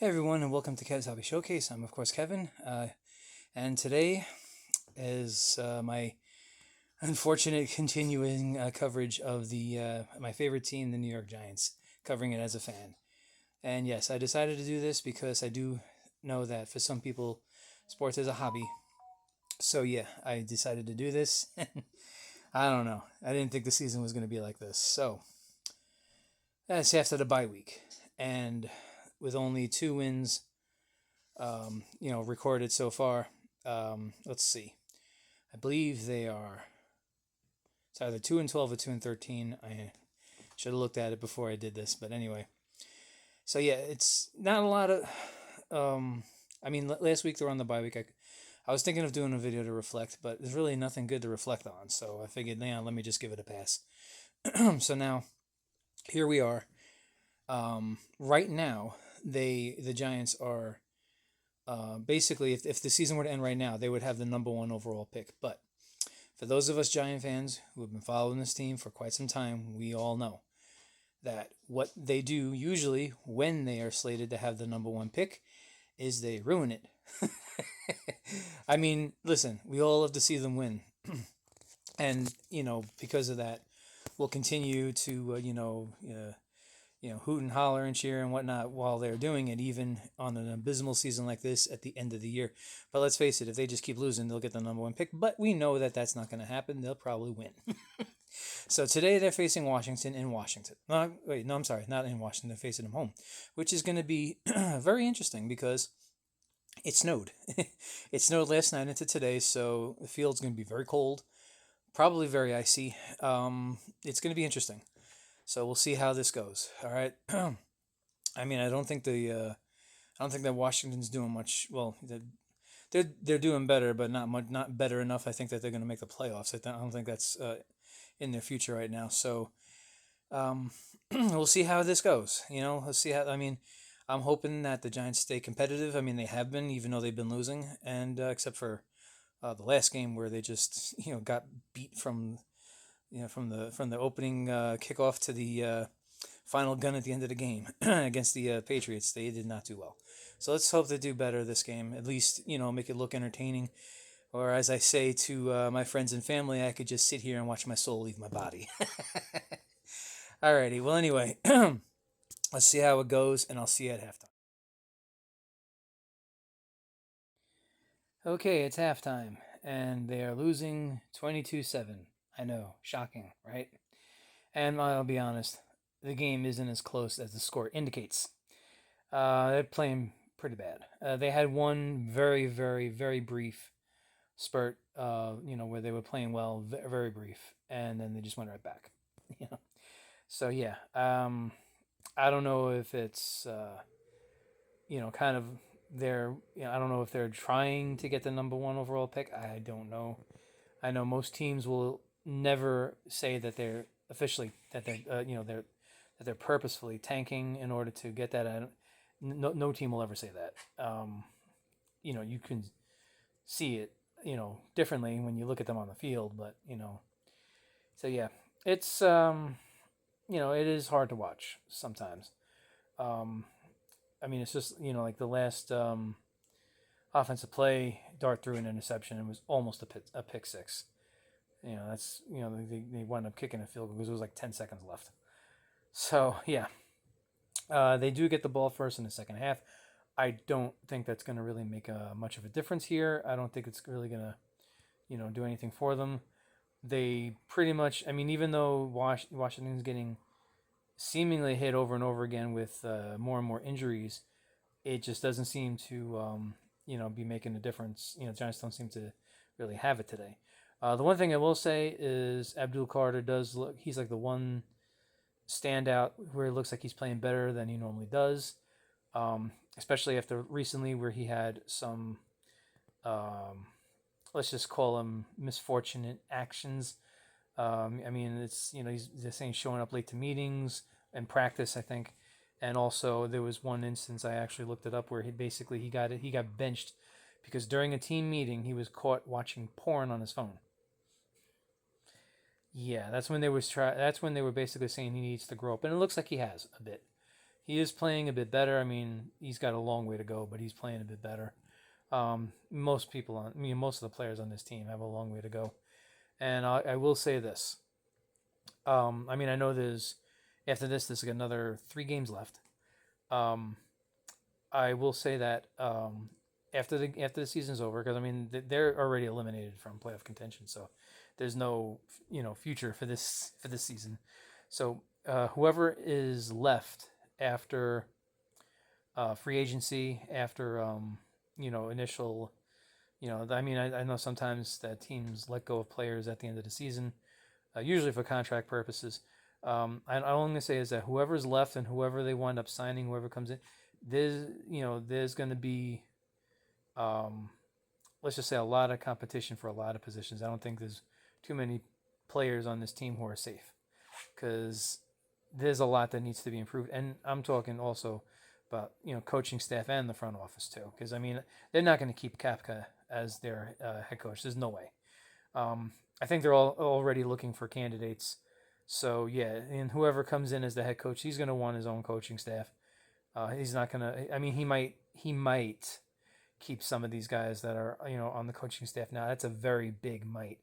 Hey everyone, and welcome to Kev's Hobby Showcase. I'm of course Kevin, and today is my unfortunate continuing coverage of the my favorite team, the New York Giants, covering it as a fan. And yes, I decided to do this because I do know that for some people, sports is a hobby. So yeah, I decided to do this. I don't know. I didn't think the season was going to be like this. So that's after the bye week, and with only 2 wins recorded so far. Let's see. I believe they are. It's either 2-12 or 2-13. I should have looked at it before I did this, but anyway. So yeah, it's not a lot of. Last week they were on the bye week. I was thinking of doing a video to reflect, but there's really nothing good to reflect on. So I figured, let me just give it a pass. So now, here we are. Right now, the Giants are basically, if the season were to end right now, they would have the number one overall pick. But for those of us Giant fans who have been following this team for quite some time, we all know that what they do usually when they are slated to have the number one pick is they ruin it. I mean, listen, we all love to see them win. And, because of that, we'll continue to, hoot and holler and cheer and whatnot while they're doing it, even on an abysmal season like this at the end of the year. But let's face it, if they just keep losing, they'll get the number one pick. But we know that that's not going to happen. They'll probably win. So today they're facing Washington in Washington. No, I'm sorry, not in Washington. They're facing them home, which is going to be very interesting because it snowed. It snowed last night into today, so the field's going to be very cold, probably very icy. It's going to be interesting. So we'll see how this goes. All right. I don't think I don't think that Washington's doing much. Well, they're doing better, but not much, not better enough. I think that they're going to make the playoffs. I don't think that's in their future right now. So um, we'll see how this goes. Let's see how. I'm hoping that the Giants stay competitive. I mean, they have been, even though they've been losing, and except for the last game where they just got beat from the opening kickoff to the final gun at the end of the game against the Patriots. They did not do well. So let's hope they do better this game. At least make it look entertaining. Or as I say to my friends and family, I could just sit here and watch my soul leave my body. Alrighty. Well, anyway, let's see how it goes, and I'll see you at halftime. Okay, it's halftime, and they are losing 22-7. I know, shocking, right? And I'll be honest, the game isn't as close as the score indicates. They're playing pretty bad. They had one very, very, very brief spurt, where they were playing well, very brief, and then they just went right back. You know, so yeah, I don't know if it's kind of they're I don't know if they're trying to get the number one overall pick. I don't know. I know most teams will never say that they're officially that they're purposefully tanking in order to get that. No team will ever say that. You can see it differently when you look at them on the field, but so yeah, it's it is hard to watch sometimes. Um, it's just like the last offensive play, Dart threw an interception and was almost a pick six. That's they wound up kicking a field goal because there was like 10 seconds left. So yeah, they do get the ball first in the second half. I don't think that's going to really make much of a difference here. I don't think it's really going to do anything for them. They pretty much, even though Washington's getting seemingly hit over and over again with more and more injuries, it just doesn't seem to be making a difference. The Giants don't seem to really have it today. The one thing I will say is Abdul Carter does look. He's like the one standout where it looks like he's playing better than he normally does. Especially after recently where he had some, let's just call them misfortunate actions. It's he's just saying showing up late to meetings and practice, I think, and also there was one instance I actually looked it up where he got benched because during a team meeting he was caught watching porn on his phone. Yeah, that's when they were basically saying he needs to grow up, and it looks like he has a bit. he is playing a bit better. I mean, he's got a long way to go, but he's playing a bit better. Most of the players on this team have a long way to go. And I will say this. I mean, I know after this, there's like another 3 games left. Um, I will say that after the season's over, because I mean they're already eliminated from playoff contention, so there's no future for this season. So whoever is left after free agency, after initial, I mean I know sometimes that teams let go of players at the end of the season, usually for contract purposes. All I'm gonna say is that whoever's left and whoever they wind up signing, whoever comes in, there's going to be, um, let's just say, a lot of competition for a lot of positions. I don't think there's too many players on this team who are safe, because there's a lot that needs to be improved. And I'm talking also about coaching staff and the front office too, because I mean they're not going to keep Kapka as their head coach. There's no way. I think they're all already looking for candidates. So yeah, and whoever comes in as the head coach, he's going to want his own coaching staff. He's not gonna. I mean, he might keep some of these guys that are on the coaching staff now. That's a very big might,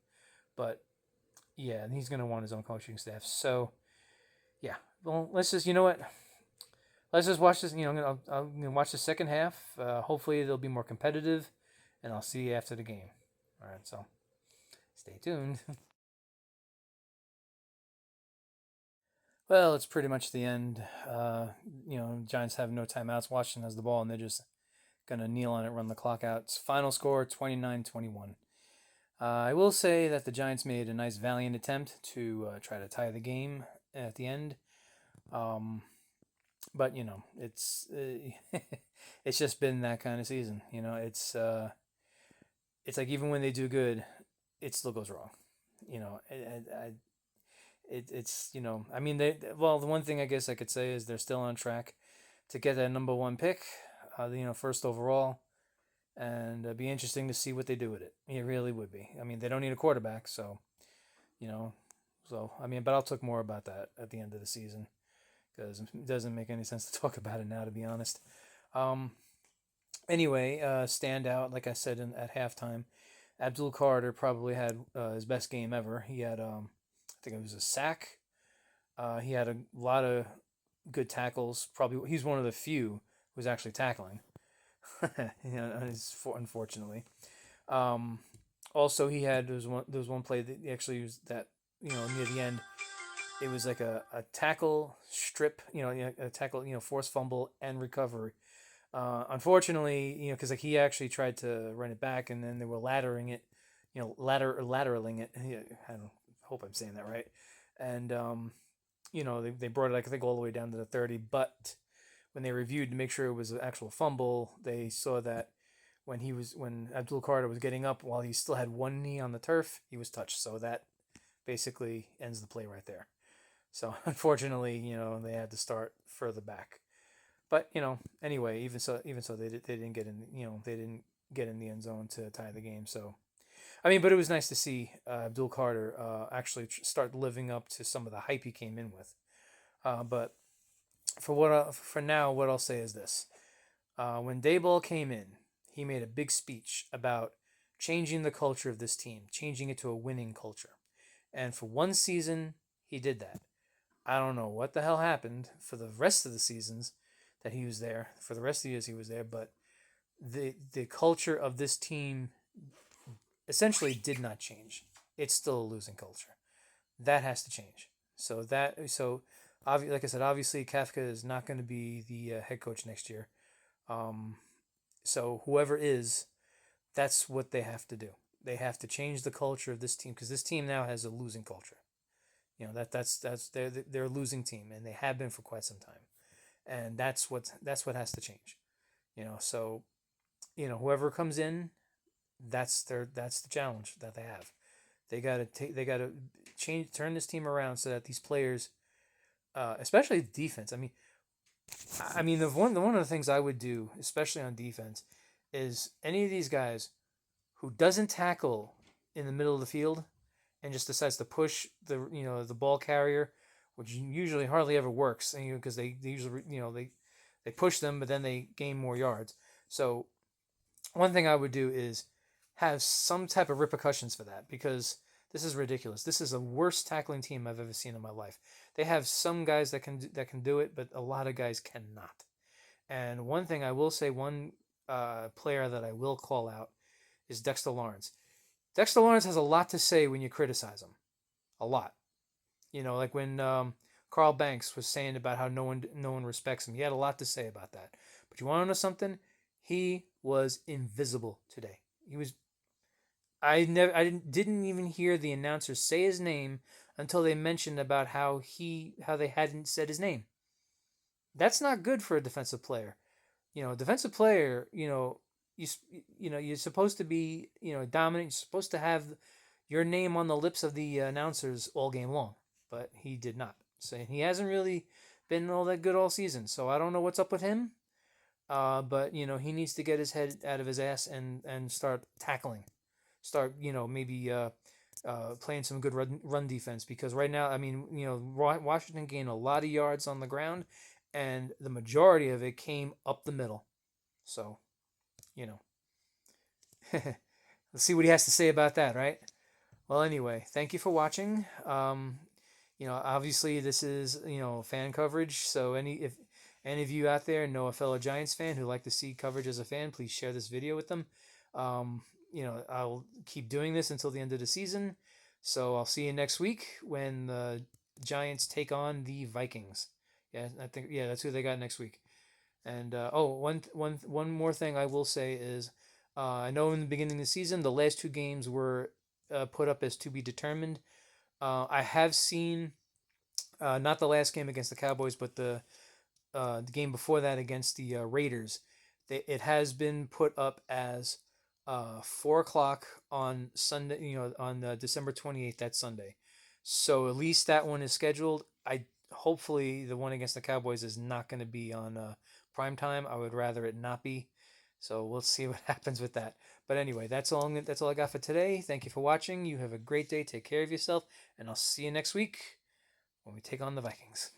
but yeah, and he's gonna want his own coaching staff. So yeah, well, let's just what. Let's just watch this. I'm gonna watch the second half. Hopefully, they'll be more competitive, and I'll see you after the game. All right, so stay tuned. Well, it's pretty much the end. Giants have no timeouts. Washington has the ball, and they're just going to kneel on it, run the clock out. It's final score 29-21. I will say that the Giants made a nice, valiant attempt to try to tie the game at the end. But, it's just been that kind of season. It's like even when they do good, it still goes wrong. It's I mean well, the one thing I guess I could say is they're still on track to get that number 1 pick, first overall, and it'd be interesting to see what they do with it. It really would be. I mean, they don't need a quarterback, so you know, I mean, but I'll talk more about that at the end of the season, because it doesn't make any sense to talk about it now, to be honest. Um, anyway, standout, like I said at halftime, Abdul Carter probably had his best game ever. He had, I think it was a sack. He had a lot of good tackles. Probably he's one of the few who's actually tackling. Unfortunately. Um, Also, he had there was one play that he actually used that near the end. It was like a tackle strip, a tackle, forced fumble and recovery. Unfortunately, because like he actually tried to run it back, and then they were laddering it, lateraling it. I don't hope I'm saying that right. And they brought it, I think, all the way down to the 30. But when they reviewed to make sure it was an actual fumble, they saw that when Abdul Carter was getting up, while he still had one knee on the turf, he was touched. So that basically ends the play right there. So unfortunately, they had to start further back. But anyway, even so, they didn't get in. They didn't get in the end zone to tie the game. So I mean, but it was nice to see Abdul Carter actually start living up to some of the hype he came in with. But for now, what I'll say is this: when Dayball came in, he made a big speech about changing the culture of this team, changing it to a winning culture. And for one season, he did that. I don't know what the hell happened for the rest of the seasons that he was there. For the rest of the years he was there, but the culture of this team essentially did not change. It's still a losing culture. That has to change. Like I said, obviously Kafka is not going to be the head coach next year. Um, so whoever is, that's what they have to do. They have to change the culture of this team, because this team now has a losing culture. That's they're a losing team, and they have been for quite some time, and that's what has to change. So whoever comes in, that's the challenge that they have. They gotta turn this team around so that these players, especially defense. I mean one of the things I would do, especially on defense, is any of these guys who doesn't tackle in the middle of the field and just decides to push the ball carrier which usually hardly ever works, because they usually they push them, but then they gain more yards. So one thing I would do is have some type of repercussions for that, because this is ridiculous. This is the worst tackling team I've ever seen in my life. They have some guys that can do it, but a lot of guys cannot. And one thing I will say, one player that I will call out is Dexter Lawrence. Dexter Lawrence has a lot to say when you criticize him. A lot. Like when Carl Banks was saying about how no one respects him. He had a lot to say about that. But you want to know something? He was invisible today. He was. I didn't even hear the announcer say his name until they mentioned about how they hadn't said his name. That's not good for a defensive player. Defensive player. You you're supposed to be dominant. You're supposed to have your name on the lips of the announcers all game long, but he did not. So he hasn't really been all that good all season. So I don't know what's up with him. But he needs to get his head out of his ass and start tackling. Start maybe playing some good run defense, because right now, I mean, Washington gained a lot of yards on the ground, and the majority of it came up the middle. So you know, let's see what he has to say about that, right? Well, anyway, thank you for watching. Obviously this is fan coverage. So if any of you out there know a fellow Giants fan who like to see coverage as a fan, please share this video with them. I'll keep doing this until the end of the season. So I'll see you next week when the Giants take on the Vikings. Yeah, I think that's who they got next week. And one more thing I will say is, I know in the beginning of the season the last two games were put up as to be determined. I have seen not the last game against the Cowboys, but the game before that against the Raiders. It has been put up as 4 o'clock on Sunday. On December 28th. That Sunday. So at least that one is scheduled. I hopefully the one against the Cowboys is not going to be on prime time. I would rather it not be. So we'll see what happens with that. But anyway, that's all. That's all I got for today. Thank you for watching. You have a great day. Take care of yourself, and I'll see you next week when we take on the Vikings.